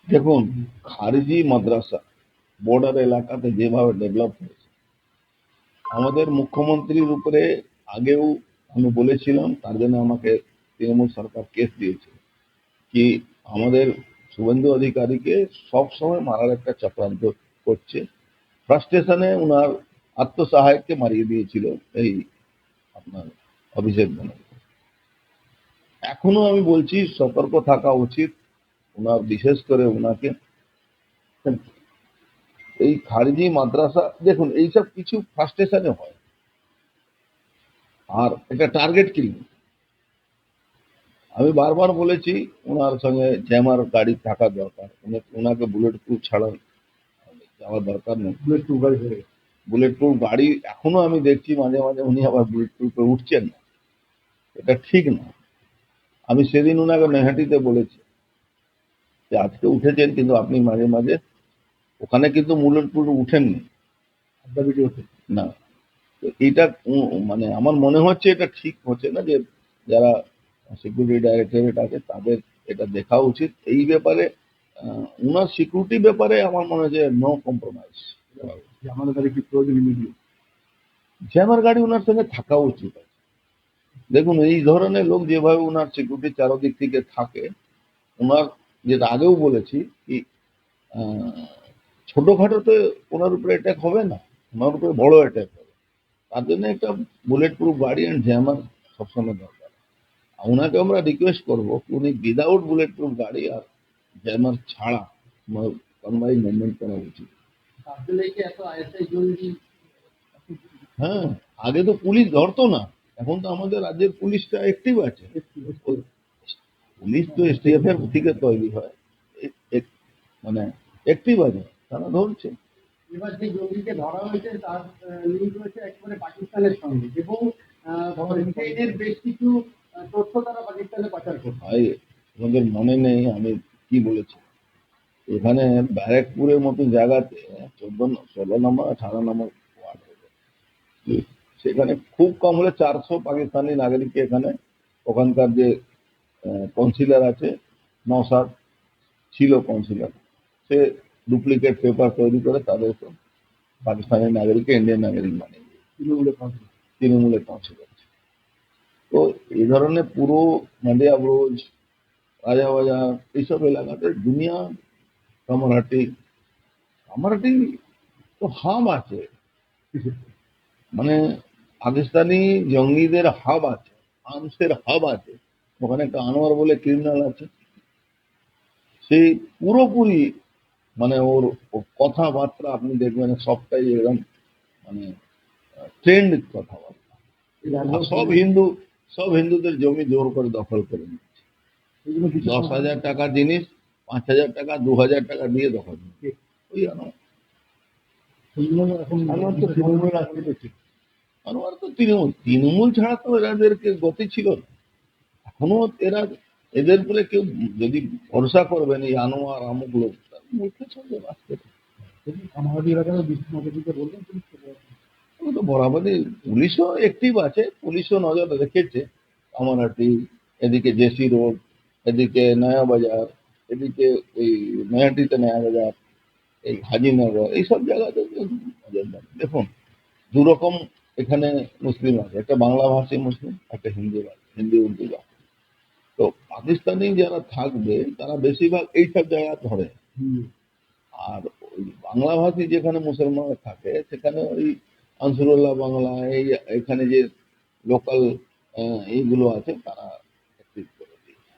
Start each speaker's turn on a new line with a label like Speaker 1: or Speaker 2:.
Speaker 1: দেখুন, খারিজি মাদ্রাসা বর্ডার এলাকাতে যেভাবে ডেভেলপ হয়েছে, আমাদের মুখ্যমন্ত্রীর উপরে আগেও আমি বলেছিলাম, তার জন্য আমাকে তৃণমূল সরকার কেস দিয়েছে কি আমাদের শুভেন্দু অধিকারীকে সব সময় মারার একটা চক্রান্ত করছে। ফ্রাস্ট্রেশনে উনার আত্মসহায়ককে মারিয়ে দিয়েছিল এই আপনার অভিষেক ব্যানার্জি। এখনো আমি বলছি সতর্ক থাকা উচিত উনার, বিশেষ করে উনাকে। এই খারিজি মাদ্রাসা দেখুন, এইসব কিছু ফ্রাস্ট্রেশনে হয়, আর এটা টার্গেট কিলিং। আমি বারবার বলেছি ওনার সঙ্গে জ্যামার গাড়ি থাকা দরকার, ওনাকে বুলেট প্রুফ ছাড়া যাওয়ার দরকার নেই। বুলেট প্রুফ গাড়ি এখনো আমি দেখছি মাঝে মাঝে উনি আবার বুলেট প্রুফে উঠছেন না, এটা ঠিক না। আমি সেদিন ওনাকে নৈহাটিতে বলেছি যে আজকে উঠেছেন, কিন্তু আপনি মাঝে মাঝে ওখানে কিন্তু বুলেট প্রুফ উঠেননি না। তো এটা মানে আমার মনে হচ্ছে এটা ঠিক হচ্ছে না, যে যারা সিকিউরিটি ডাইরেক্টরেট আছে তাদের এটা দেখা উচিত এই ব্যাপারে। উনার সিকিউরিটি ব্যাপারে আমার মনে হয় যে নো কম্প্রোমাইজ। জ্যামার গাড়ি ওনার সঙ্গে থাকা উচিত। দেখুন, এই ধরনের লোক যেভাবে ওনার সিকিউরিটি চারদিক থেকে থাকে, ওনার যেটা আগেও বলেছি কি ছোটখাটোতে ওনার উপরে অ্যাটাক হবে না, ওনার উপরে বড় অ্যাটাক হবে। তার জন্য একটা বুলেট প্রুফ গাড়ি অ্যান্ড জ্যামার সবসময় দরকার। ওনাকে আমরা রিকোয়েস্ট করবো উনি উইদাউট বুলেট প্রুফ গাড়ি আর জ্যামার ছাড়া কনভয় মুভমেন্ট করা উচিত। হ্যাঁ, আগে তো পুলিশ ধরতো না, এখন তো আমাদের রাজ্যের পুলিশটা অ্যাক্টিভ আছে। পুলিশ তো এসটিএফ এর থেকে তৈরি হয়, মানে অ্যাক্টিভ আছে, তারা ধরছে।
Speaker 2: এবার যে জঙ্গিকে ধরা হয়েছে তার লিঙ্ক রয়েছে একেবারে পাকিস্তানের সঙ্গে, এবং ব্রিটেনের বেশ কিছু তথ্য তারা পাকিস্তানে পাচার করছে।
Speaker 1: ভাই, তোমাদের মনে নেই আমি কি বলেছি? এখানে ব্যারাকপুরের মতো জায়গাতে 16 নম্বর 18 নম্বর ওয়ার্ড হবে, সেখানে খুব কম হলে 400 পাকিস্তানি নাগরিককে এখানে ওখানকার যে কাউন্সিলর আছে, নওশাদ ছিল কাউন্সিলর, সে ডুপ্লিকেট পেপার তৈরি করে তাদেরকে পাকিস্তানি নাগরিককে ইন্ডিয়ান নাগরিক বানিয়ে তৃণমূলের কাউন্সিলর। তো এই ধরনের পুরো নদিয়া ব্রোজ, রাজাবাজার এইসব এলাকাতে দুনিয়া কামারহাটি কামারহাটি তো হাব আছে, মানে পাকিস্তানি জঙ্গিদের হাব আছে, আর্মসের হাব আছে। ওখানে একটা আনোয়ার বলে ক্রিমিনাল আছে, সেই পুরোপুরি মানে ওর কথাবার্তা আপনি দেখবেন সবটাই এরকম মানে ট্রেন্ড কথাবার্তা। সব হিন্দুদের জমি জোর করে দখল করে নিচ্ছে। 10,000 টাকার জিনিস 5,000 টাকা 2,000 টাকা দিয়ে দখল নিচ্ছে। ওই আনোয়ার তো তৃণমূল ছাড়া তো এরাদেরকে গতি ছিল না। এখনো এরা এদের বলে কেউ যদি ভরসা করবেন এই আনোয়ার আমুক লোক, মুখে সঙ্গে বাঁচতে তো বরাবরই পুলিশও অ্যাক্টিভ আছে, পুলিশও নজর রেখেছে। কামারহাটি, এদিকে জেসি রোড, এদিকে নয়া বাজার, এদিকে ওই নয়াটিতে নয়া বাজার, এই হাজিনগর, এইসব জায়গাতে নজরদারি। দেখুন, দুরকম এখানে মুসলিম আছে, একটা বাংলাভাষী মুসলিম, একটা হিন্দি উর্দু ভাষী। তো পাকিস্তানি যারা থাকবে তারা বেশিরভাগ এইসব জায়গা ধরে, আর ওই বাংলাভাষী যেখানে মুসলমান থাকে সেখানে ওই আনসুরুল্লাহ বাংলা, এই এখানে যে লোকাল এইগুলো আছে তারা অ্যাক্টিভ করে দিয়েছে।